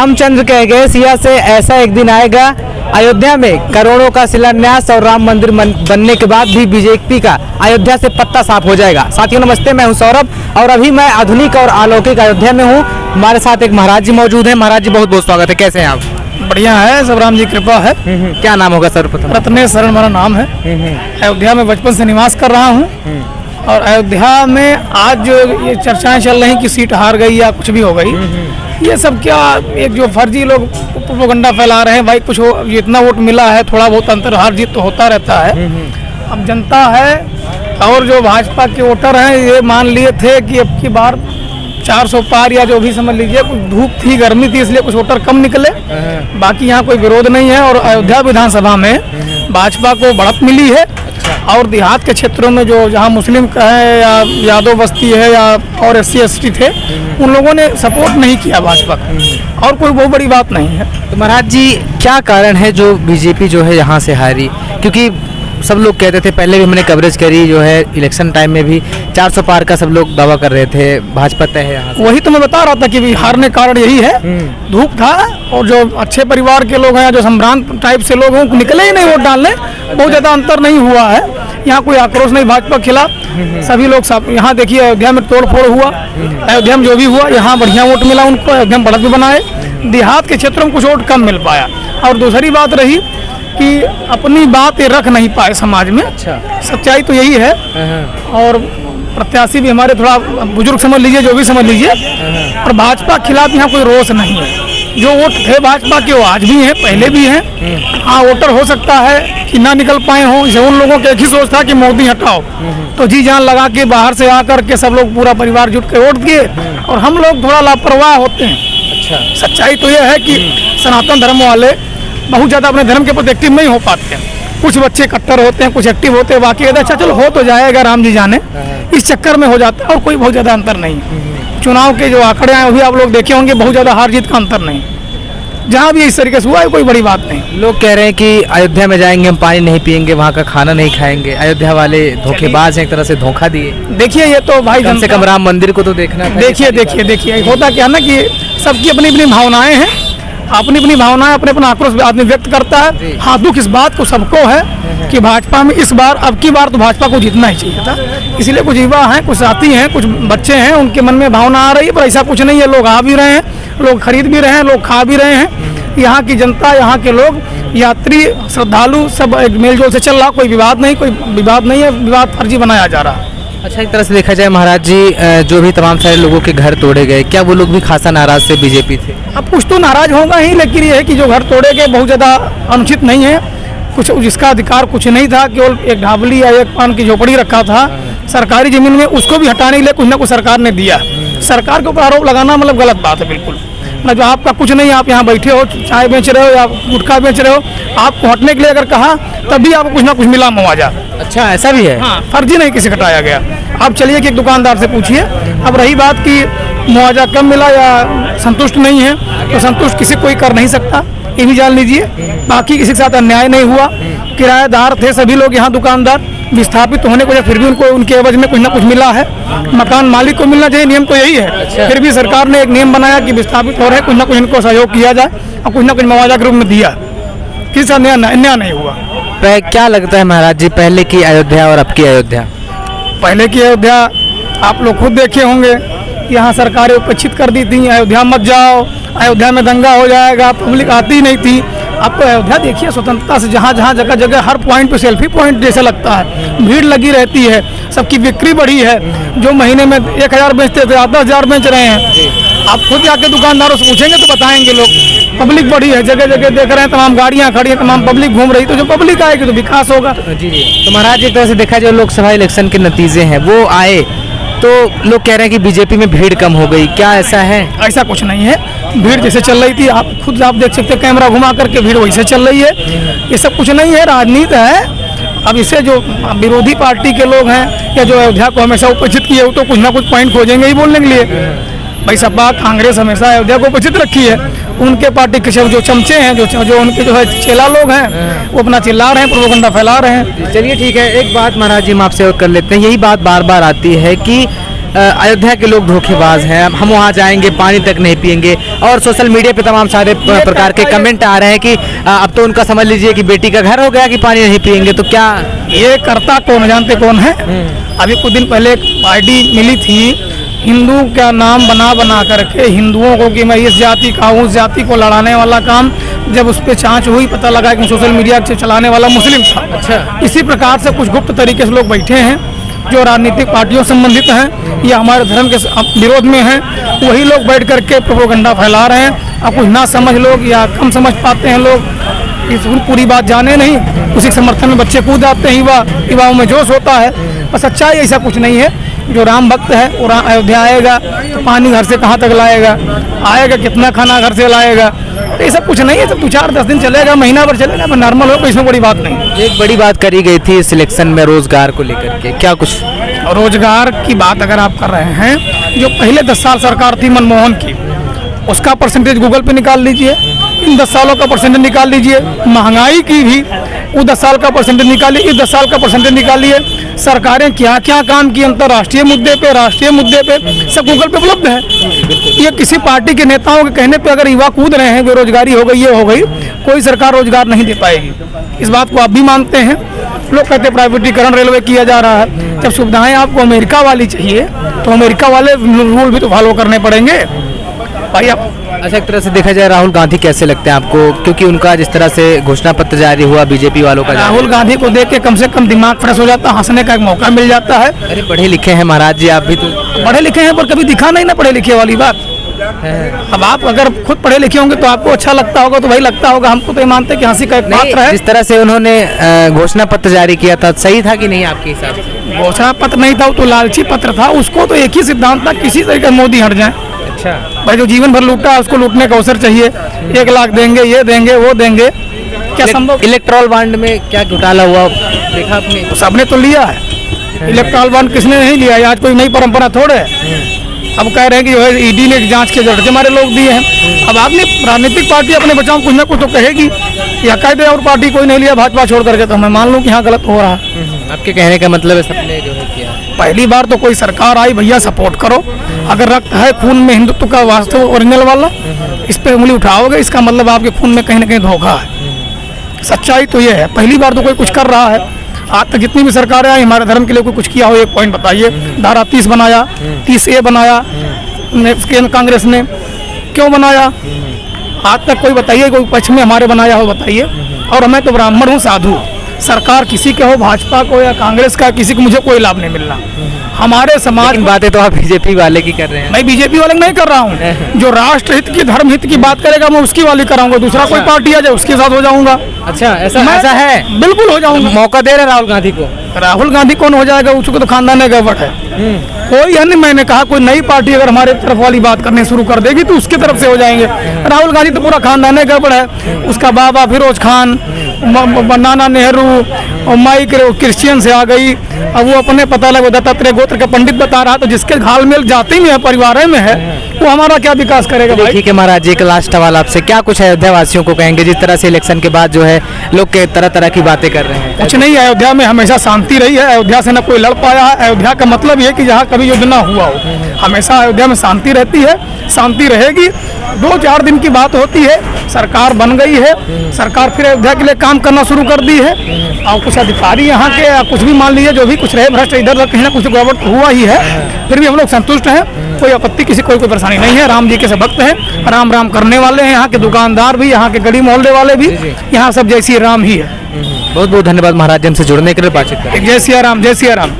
रामचंद्र कह गए सिया से ऐसा एक दिन आएगा। अयोध्या में करोड़ों का शिलान्यास और राम मंदिर बनने के बाद भी बीजेपी का अयोध्या से पत्ता साफ हो जाएगा। साथियों नमस्ते, मैं हूं सौरभ और अभी मैं आधुनिक और अलौकिक अयोध्या में हूं। हमारे साथ एक महाराज जी मौजूद हैं। महाराज जी बहुत बहुत स्वागत है, कैसे हैं आप? बढ़िया है, सब राम जी कृपा है। क्या नाम होगा सर्वप्रथम? रत्नेश शरण मेरा नाम है। अयोध्या में बचपन से निवास कर रहा हूँ और अयोध्या में आज जो ये चर्चाएं चल रही कि सीट हार गई या कुछ भी हो गई, ये सब क्या एक जो फर्जी लोग प्रोपेगेंडा फैला रहे हैं। भाई कुछ हो, जितना वोट मिला है थोड़ा बहुत अंतर हार जीत तो होता रहता है। अब जनता है और जो भाजपा के वोटर हैं ये मान लिए थे कि अब की बार 400 पार या जो भी समझ लीजिए, कुछ धूप थी, गर्मी थी, इसलिए कुछ वोटर कम निकले। बाकी यहाँ कोई विरोध नहीं है और अयोध्या विधानसभा में भाजपा को बढ़त मिली है। और देहात के क्षेत्रों में जो जहाँ मुस्लिम है या यादव बस्ती है या और SC ST थे, उन लोगों ने सपोर्ट नहीं किया भाजपा को, और कोई बहुत बड़ी बात नहीं है। तो महाराज जी क्या कारण है जो बीजेपी जो है यहाँ से हारी? क्योंकि सब लोग कहते थे, पहले भी हमने कवरेज करी जो है इलेक्शन टाइम में भी 400 पार का सब लोग दावा कर रहे थे, भाजपा तय है यहाँ से। वही तो मैं बता रहा था कि हारने कारण यही है, धूप था और जो अच्छे परिवार के लोग हैं, जो संभ्रांत टाइप से लोग हैं, निकले ही नहीं वोट डालने। बहुत ज़्यादा अंतर नहीं हुआ है, यहाँ कोई आक्रोश नहीं भाजपा के खिलाफ। सभी लोग सब यहाँ देखिए, अयोध्या में तोड़ फोड़ हुआ, अयोध्या में जो भी हुआ यहाँ बढ़िया वोट मिला उनको, अयोध्या में बढ़त भी बनाए। देहात के क्षेत्रों में कुछ वोट कम मिल पाया। और दूसरी बात रही कि अपनी बात ये रख नहीं पाए समाज में। अच्छा, सच्चाई तो यही है। और प्रत्याशी भी हमारे थोड़ा बुजुर्ग समझ लीजिए, जो भी समझ लीजिए, और भाजपा के खिलाफ यहाँ कोई रोष नहीं है। जो वोट थे भाजपा के वो आज भी हैं, पहले भी हैं। हाँ, वोटर हो सकता है कि ना निकल पाए हों। उन लोगों का एक ही सोच था कि मोदी हटाओ, तो जी जान लगा के बाहर से आकर के सब लोग पूरा परिवार जुट के वोट दिए, और हम लोग थोड़ा लापरवाह होते हैं। अच्छा, सच्चाई तो यह है कि सनातन धर्म वाले बहुत ज़्यादा अपने धर्म के प्रति एक्टिव नहीं हो पाते हैं। कुछ बच्चे कट्टर होते हैं, कुछ एक्टिव होते हैं, बाकी अच्छा चलो हो तो जाएगा, राम जी जाने, इस चक्कर में हो जाता है। और कोई बहुत ज़्यादा अंतर नहीं। चुनाव के जो आंकड़े आए वही आप लोग देखे होंगे, बहुत ज़्यादा हार जीत का अंतर नहीं। जहाँ भी इस तरीके से हुआ है कोई बड़ी बात नहीं। लोग कह रहे हैं कि अयोध्या में जाएंगे हम पानी नहीं पियेंगे, वहाँ का खाना नहीं खाएंगे। अयोध्या वाले धोखेबाज हैं, एक तरह से धोखा दिए। देखिए ये तो भाई कम से कम राम मंदिर को तो देखना था। देखिए होता क्या है ना कि सबकी अपनी अपनी भावनाएं हैं, अपनी अपनी भावनाएं, अपने अपना आक्रोश आदमी व्यक्त करता है। हाँ, दुख इस बात को सबको है कि भाजपा में इस बार, अब की बार तो भाजपा को जीतना ही चाहिए था। इसलिए कुछ युवा हैं, कुछ साथी हैं, कुछ बच्चे हैं, उनके मन में भावना आ रही है, पर ऐसा कुछ नहीं है। लोग आ भी रहे हैं, लोग खरीद भी रहे हैं, लोग खा भी रहे हैं। यहाँ की जनता, यहाँ के लोग, यात्री, श्रद्धालु सब मेलजोल से चल रहा। कोई विवाद नहीं है, विवाद फर्जी बनाया जा रहा है। अच्छा, एक तरह से देखा जाए महाराज जी, जो भी तमाम सारे लोगों के घर तोड़े गए, क्या वो लोग भी खासा नाराज से बीजेपी थे? अब कुछ तो नाराज होगा ही, लेकिन ये है कि जो घर तोड़े गए बहुत ज़्यादा अनुचित नहीं है। कुछ जिसका अधिकार कुछ नहीं था, केवल एक ढाबली या एक पान की झोपड़ी रखा था सरकारी जमीन में, उसको भी हटाने के लिए कुछ ना कुछ सरकार ने दिया। सरकार के ऊपर आरोप लगाना मतलब गलत बात है बिल्कुल। ना जो आपका कुछ नहीं, आप यहाँ बैठे हो, चाय बेच रहे हो या गुटखा बेच रहे हो, आपको हटने के लिए अगर कहा तब भी आपको कुछ ना कुछ मिला मुआवजा। अच्छा, ऐसा भी है? हाँ, फर्जी नहीं किसी हटाया गया। आप चलिए कि एक दुकानदार से पूछिए। अब रही बात कि मुआवजा कम मिला या संतुष्ट नहीं है, तो संतुष्ट किसी कोई कर नहीं सकता, ये भी जान लीजिए। बाकी किसी के साथ अन्याय नहीं हुआ। किराएदार थे सभी लोग यहाँ, दुकानदार विस्थापित होने को, फिर भी उनको उनके एवज में कुछ ना कुछ मिला है। मकान मालिक को मिलना चाहिए, नियम तो यही है। अच्छा। फिर भी सरकार ने एक नियम बनाया कि विस्थापित हो रहे कुछ ना कुछ इनको सहयोग किया जाए और कुछ ना कुछ मुआवजा के रूप में दिया। किसी अन्याय नहीं हुआ। क्या लगता है महाराज जी, पहले की अयोध्या और अब की अयोध्या? पहले की अयोध्या आप लोग खुद देखे होंगे, यहाँ सरकारें उपेक्षित कर दी थी, अयोध्या मत जाओ, अयोध्या में दंगा हो जाएगा, पब्लिक आती नहीं थी। अब तो अयोध्या देखिए, स्वतंत्रता से जहाँ जगह जगह हर पॉइंट पे सेल्फी पॉइंट जैसा लगता है, भीड़ लगी रहती है, सबकी बिक्री बढ़ी है। जो महीने में 1000 बेचते थे, आप 10,000 बेच रहे हैं। आप खुद जाके दुकानदारों से पूछेंगे तो बताएंगे लोग। पब्लिक बढ़ी है, जगह जगह देख रहे हैं, तमाम गाड़ियाँ खड़ी हैं, तमाम पब्लिक घूम रही, तो जो पब्लिक आएगी तो विकास होगा। जी। तो महाराज एक तरह से देखा जाए, लोकसभा इलेक्शन के नतीजे हैं वो आए, तो लोग कह रहे हैं कि बीजेपी में भीड़ कम हो गई, क्या ऐसा है? ऐसा कुछ नहीं है। भीड़ जैसे चल रही थी, आप खुद आप देख सकते हैं, कैमरा घुमा करके भीड़ वैसे चल रही है। ये सब कुछ नहीं है, राजनीति है। अब इसे जो विरोधी पार्टी के लोग हैं या जो अयोध्या को हमेशा उपेक्षित किए, वो तो कुछ ना कुछ पॉइंट खोजेंगे ही बोलने के लिए। भाई सपा कांग्रेस हमेशा अयोध्या को उपेक्षित रखी है। उनके पार्टी के जो चमचे हैं, जो उनके जो है चेला लोग हैं, वो अपना चिल्ला रहे हैं, प्रोपेगेंडा फैला रहे हैं। चलिए ठीक है, एक बात महाराज जी हम आपसे और कर लेते हैं। यही बात बार बार आती है कि अयोध्या के लोग धोखेबाज हैं, हम वहाँ जाएंगे पानी तक नहीं पिएंगे, और सोशल मीडिया पे तमाम सारे प्रकार के कमेंट आ रहे हैं कि अब तो उनका समझ लीजिए कि बेटी का घर हो गया कि पानी नहीं पिएंगे, तो क्या ये करता कौन, जानते कौन है? अभी कुछ दिन पहले एक आईडी मिली थी, हिंदू का नाम बना बना करके हिंदुओं को कि मैं इस जाति का हूँ, उस जाति को लड़ाने वाला काम, जब उस पर जांच हुई पता लगा कि सोशल मीडिया से चलाने वाला मुस्लिम था। अच्छा। इसी प्रकार से कुछ गुप्त तरीके से लोग बैठे हैं जो राजनीतिक पार्टियों से संबंधित हैं या हमारे धर्म के विरोध में हैं, वही लोग बैठ करके प्रोपेगेंडा फैला रहे हैं। अब कुछ ना समझ लोग या कम समझ पाते हैं लोग, इस पूरी बात जाने नहीं, उसी के समर्थन में बच्चे कूद आते हैं, युवाओं में जोश होता है। पर सच्चाई ऐसा कुछ नहीं है। जो राम भक्त है वो अयोध्या आएगा तो पानी घर से कहाँ तक लाएगा, आएगा कितना खाना घर से लाएगा, तो ये सब कुछ नहीं है। सब 2-4-10 दिन चलेगा, महीना भर चलेगा, नॉर्मल हो, इसमें बड़ी बात नहीं। एक बड़ी बात करी गई थी सिलेक्शन में रोजगार को लेकर के, क्या कुछ रोजगार की बात अगर आप कर रहे हैं, जो पहले 10 साल सरकार थी मनमोहन की, उसका परसेंटेज गूगल पे निकाल लीजिए, इन 10 सालों का परसेंटेज निकाल लीजिए, महंगाई की भी वो 10 साल का परसेंटेज निकालिए, इस 10 साल का परसेंटेज निकालिए, सरकारें क्या क्या काम की अंतर्राष्ट्रीय मुद्दे पे, राष्ट्रीय मुद्दे पे, सब गूगल पे उपलब्ध है। ये किसी पार्टी के नेताओं के कहने पे अगर युवा कूद रहे हैं, बेरोजगारी हो गई, ये हो गई, कोई सरकार रोजगार नहीं दे पाएगी। इस बात को आप भी मानते हैं। लोग कहते हैं प्राइवेटीकरण रेलवे किया जा रहा है। जब सुविधाएं आपको अमेरिका वाली चाहिए तो अमेरिका वाले रूल भी तो फॉलो करने पड़ेंगे भाई। आप अच्छा, एक तरह से देखा जाए राहुल गांधी कैसे लगते हैं आपको, क्योंकि उनका जिस तरह से घोषणा पत्र जारी हुआ बीजेपी वालों का, राहुल गांधी को देख के कम से कम दिमाग फ्रेश हो जाता है, हंसने का एक मौका मिल जाता है। अरे पढ़े लिखे हैं महाराज जी, आप भी तो पढ़े लिखे हैं पर कभी दिखा नहीं ना पढ़े लिखे वाली बात। अब आप अगर खुद पढ़े लिखे होंगे तो आपको अच्छा लगता होगा, तो वही लगता होगा। हमको तो ये मानते हैं कि हंसी का एक पात्र है। जिस तरह से उन्होंने घोषणा पत्र जारी किया था, सही था कि नहीं आपके हिसाब से? घोषणा पत्र नहीं था, वो तो लालची पत्र था। उसको तो एक ही सिद्धांत था, किसी तरीके मोदी हट जाए। अच्छा भाई, जो जीवन भर लूटा है उसको लूटने का अवसर चाहिए। 1 लाख देंगे, ये देंगे, वो देंगे, क्या संभव? इलेक्ट्रॉल बॉन्ड में क्या घोटाला हुआ देखा आपने? सबने तो लिया है। इलेक्ट्रॉल बॉन्ड किसने नहीं लिया है? आज कोई नई परंपरा थोड़े है। अब कह रहे हैं कि जो है ईडी ने जांच के जड़ के हमारे लोग दिए हैं। अब आपने राजनीतिक पार्टी अपने बचाव कुछ ना कुछ तो कहेगी, या कह दे और पार्टी कोई नहीं लिया भाजपा छोड़ करके, तो मैं मान लूँ कि हाँ गलत हो रहा है। आपके कहने का मतलब है सबने जो है किया। पहली बार तो कोई सरकार आई, भैया सपोर्ट करो। अगर रक्त है खून में हिंदुत्व का वास्तव ओरिजिनल वाला, इस पे उंगली उठाओगे, इसका मतलब आपके खून में कहीं ना कहीं धोखा है। सच्चाई तो ये है, पहली बार तो कोई कुछ कर रहा है। आज तक जितनी भी सरकारें आई, हमारे धर्म के लिए कोई कुछ किया हो, एक पॉइंट बताइए। धारा 30 बनाया, 30A बनाया कांग्रेस ने, क्यों बनाया? आज तक कोई बताइए, कोई पक्ष में हमारे बनाया हो बताइए। और मैं तो ब्राह्मण हूँ, साधु। सरकार किसी के हो, भाजपा को या कांग्रेस का, किसी को मुझे कोई लाभ नहीं मिल रहा। हमारे समाज बातें तो आप बीजेपी वाले की कर रहे हैं। मैं बीजेपी वाले नहीं कर रहा हूँ। जो राष्ट्र हित की, धर्म हित की बात करेगा मैं उसकी वाली कराऊंगा। दूसरा कोई पार्टी आ जाए उसके साथ हो जाऊंगा। अच्छा, ऐसा है? बिल्कुल हो जाऊंगा। मौका दे रहे राहुल गांधी को? राहुल गांधी कौन हो जाएगा? उसको तो खानदान है, गड़बड़ है। कोई है नहीं। मैंने कहा कोई नई पार्टी अगर हमारे तरफ वाली बात करने शुरू कर देगी तो उसकी तरफ से हो जाएंगे। राहुल गांधी तो पूरा खानदान है, गड़बड़ है। उसका बाबा फिरोज खान, नाना नेहरू और माई क्रिश्चियन से आ गई। अब वो अपने पता लगा दत्तात्रेय गोत्र का पंडित बता रहा, तो जिसके घाल मेल जाति में है, परिवार में है, वो हमारा क्या विकास करेगा भाई? ठीक है महाराज जी, एक लास्ट सवाल आपसे, क्या कुछ अयोध्या वासियों को कहेंगे जिस तरह से इलेक्शन के बाद जो है लोग के तरह तरह की बातें कर रहे हैं? कुछ नहीं, अयोध्या में हमेशा शांति रही है। अयोध्या से न कोई लड़ पाया है। अयोध्या का मतलब ये कि जहाँ कभी युद्ध ना हुआ हो, हमेशा अयोध्या में शांति रहती है, शांति रहेगी। 2-4 दिन की बात होती है, सरकार बन गई है, सरकार फिर अयोध्या के लिए काम करना शुरू कर दी है। और कुछ अधिकारी यहाँ के कुछ भी मान लीजिए, जो भी कुछ रहे भ्रष्ट, इधर कहीं ना कुछ गड़बड़ हुआ ही है, फिर भी हम लोग संतुष्ट हैं। कोई आपत्ति, किसी कोई परेशानी नहीं है। राम जी के सब भक्त हैं, राम राम करने वाले हैं। यहाँ के दुकानदार भी, यहाँ के गली मोहल्ले वाले भी, यहाँ सब जय श्री राम ही है। बहुत बहुत धन्यवाद महाराज जी हमसे जुड़ने के लिए, बातचीत करें। जय सिया राम, जय सिया राम।